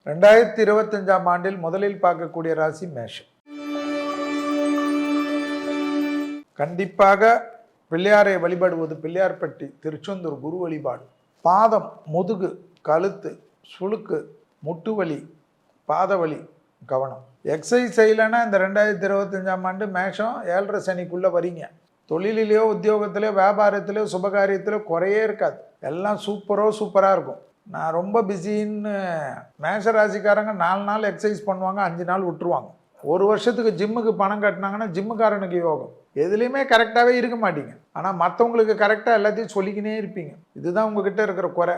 2025ஆம் ஆண்டில் முதலில் பார்க்கக்கூடிய ராசி மேஷம். கண்டிப்பாக பிள்ளையாரை வழிபடுவது, பிள்ளையார்பட்டி, திருச்செந்தூர் குரு வழிபாடு. பாதம், முதுகு, கழுத்து, சுளுக்கு, முட்டு வலி, பாத வலி கவனம். எக்ஸசைஸ் செய்யலைன்னா இந்த 2025ஆம் ஆண்டு மேஷம் 7.5 சனிக்குள்ளே வரீங்க. தொழிலிலேயோ உத்தியோகத்திலேயோ வியாபாரத்திலேயோ சுபகாரியத்திலேயோ குறையே இருக்காது. எல்லாம் சூப்பராக இருக்கும். நான் ரொம்ப பிஸின்னு மேஷ ராசிக்காரங்க 4 நாள் எக்ஸசைஸ் பண்ணுவாங்க, 5 நாள் விட்டுருவாங்க. ஒரு வருஷத்துக்கு ஜிம்முக்கு பணம் கட்டினாங்கன்னா ஜிம்முக்காரனுக்கு யோகம். எதுலேயுமே கரெக்டாகவே இருக்க மாட்டீங்க. ஆனால் மற்றவங்களுக்கு கரெக்டாக எல்லாத்தையும் சொல்லிக்கினே இருப்பீங்க. இதுதான் உங்ககிட்ட இருக்கிற குறை.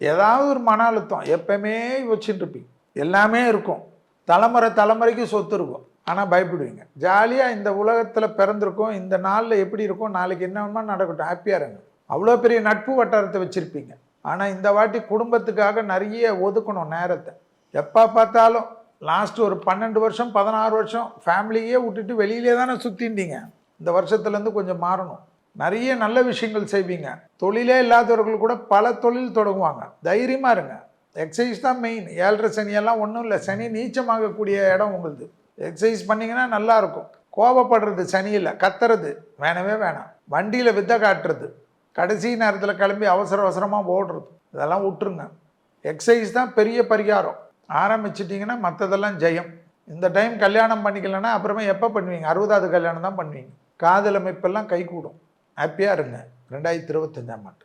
ஏதாவது ஒரு மன அழுத்தம் எப்பவுமே வச்சுட்டு இருப்பீங்க. எல்லாமே இருக்கும், தலைமுறைக்கு சொத்து இருக்கும், ஆனால் பயப்படுவீங்க. ஜாலியாக இந்த உலகத்தில் பிறந்திருக்கோம், இந்த நாளில் எப்படி இருக்கும், நாளைக்கு என்னமா நடக்கட்டும், ஹாப்பியாக இருங்க. அவ்வளோ பெரிய நட்பு வட்டாரத்தை வச்சுருப்பீங்க. ஆனால் இந்த வாட்டி குடும்பத்துக்காக நிறைய ஒதுக்கணும் நேரத்தை. எப்போ பார்த்தாலும் லாஸ்ட் ஒரு 12 வருஷம் 16 வருஷம் ஃபேமிலியே விட்டுட்டு வெளியிலே தானே சுற்றிட்டீங்க. இந்த வருஷத்துலேருந்து கொஞ்சம் மாறணும். நிறைய நல்ல விஷயங்கள் செய்வீங்க. தொழிலே இல்லாதவர்கள் கூட பல தொழில் தொடங்குவாங்க. தைரியமாக இருங்க. எக்ஸசைஸ் தான் மெயின். 7.5 சனியெல்லாம் ஒன்றும் இல்லை. சனி நீச்சமாகக்கூடிய இடம் உங்களுது. எக்ஸசைஸ் பண்ணிங்கன்னா நல்லாயிருக்கும். கோபப்படுறது சனி இல்லை, கத்துறது வேணவே வேணாம். வண்டியில் வித்தை காட்டுறது, கடைசி நேரத்தில் கிளம்பி அவசரமாக ஓடுறது, இதெல்லாம் விட்டுருங்க. எக்ஸசைஸ் தான் பெரிய பரிகாரம். ஆரம்பிச்சிட்டிங்கன்னா மற்றதெல்லாம் ஜெயம். இந்த டைம் கல்யாணம் பண்ணிக்கலன்னா அப்புறமே எப்போ பண்ணுவீங்க? 60வது கல்யாணம் தான் பண்ணுவீங்க. காதல் அமைப்பெல்லாம் கைகூடும். ஹாப்பியாக இருங்க 2025ஆம் ஆண்டு.